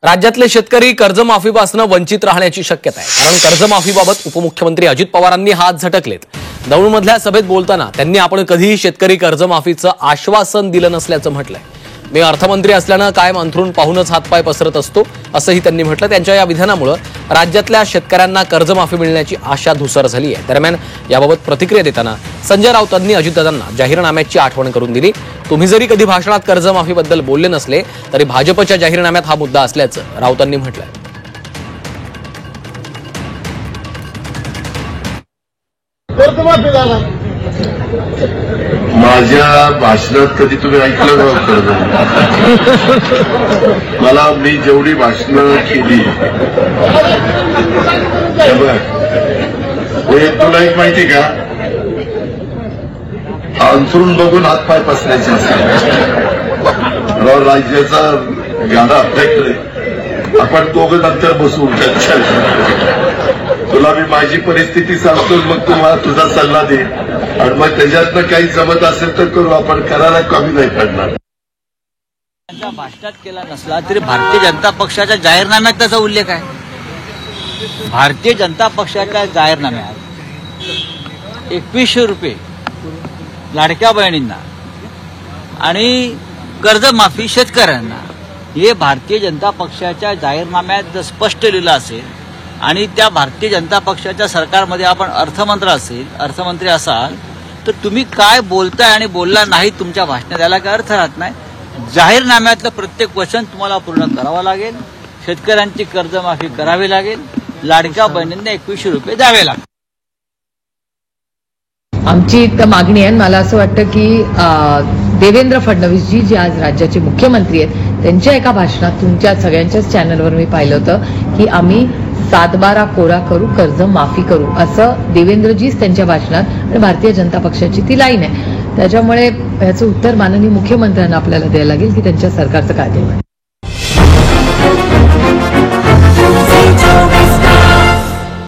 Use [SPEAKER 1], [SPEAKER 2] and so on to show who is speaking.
[SPEAKER 1] राज्यातले शेतकरी कर्जमाफीपासून वंचित राहण्याची शक्यता आहे। कारण कर्जमाफीबाबत उपमुख्यमंत्री अजित पवारांनी हात झटकलेत। दौंडमधल्या सभेत बोलताना त्यांनी आपण कधीही शेतकरी कर्जमाफीचं आश्वासन दिलं नसल्याचं म्हटलंय। मी अर्थमंत्री असल्यानं कायम अंथरून पाहूनच हातपाय पसरत असतो असंही त्यांनी म्हटलं। त्यांच्या या विधानामुळे राज्यातल्या शेतकऱ्यांना कर्जमाफी मिळण्याची आशा धुसर झाली आहे। दरम्यान याबाबत प्रतिक्रिया देताना संजय राऊतांनी अजितदादांना जाहीरनाम्याची आठवण करून दिली। तुम्ही जरी कधी भाषणात कर्जमाफीबद्दल बोलले नसले तरी भाजपच्या जाहीरनाम्यात हा मुद्दा असल्याचं राऊतांनी म्हटलंय।
[SPEAKER 2] माझ्या भाषणात कधी तुम्ही ऐकलं नव्हतं? मला मी जेवढी भाषणं केली तुला एक माहिती का, अंथरून बघून हातपाय पसरायचे राज्याचा गाडा आपल्याकडे, आपण दोघं नंतर बसून तुला मी माझी परिस्थिती सांगतो, मग तू मला तुझा सल्ला दे आणि मग त्याच्यातनं काही जमत असेल तर करू, आपण करायला कमी नाही पडणार।
[SPEAKER 3] त्यांचा भाषणात केला नसला तरी भारतीय जनता पक्षाच्या जाहीरनाम्यात त्याचा उल्लेख आहे। भारतीय जनता पक्षाच्या जाहीरनाम्यात 2100 रुपये लाडक्या बहिणींना आणि कर्जमाफी शेतकऱ्यांना हे भारतीय जनता पक्षाच्या जाहीरनाम्यात जर स्पष्ट लिहिलं असेल आणि त्या भारतीय जनता पक्षाच्या सरकारमध्ये आपण अर्थमंत्री असाल तर तुम्ही काय बोलताय आणि बोलला नाही तुमच्या भाषणात, याला काय अर्थ राहत नाही। जाहीरनाम्यातलं प्रत्येक वचन तुम्हाला पूर्ण करावं लागेल। शेतकऱ्यांची कर्जमाफी करावी लागेल, लाडक्या बहिणींना 2100 रुपये द्यावे लागतील।
[SPEAKER 4] आमची तर मागणी आहे। मला असं वाटतं की देवेंद्र फडणवीसजी जे आज राज्याचे मुख्यमंत्री आहेत त्यांच्या एका भाषणात तुमच्या सगळ्यांच्याच चॅनलवर मी पाहिलं होतं की आम्ही 7/12 कोरा करू, कर्ज माफी करू, असं देवेंद्रजीच त्यांच्या भाषणात आणि भारतीय जनता पक्षाची ती लाईन आहे। त्याच्यामुळे याचं उत्तर माननीय मुख्यमंत्र्यांना आपल्याला द्यायला लागेल की त्यांच्या सरकारचं काय धोरण आहे।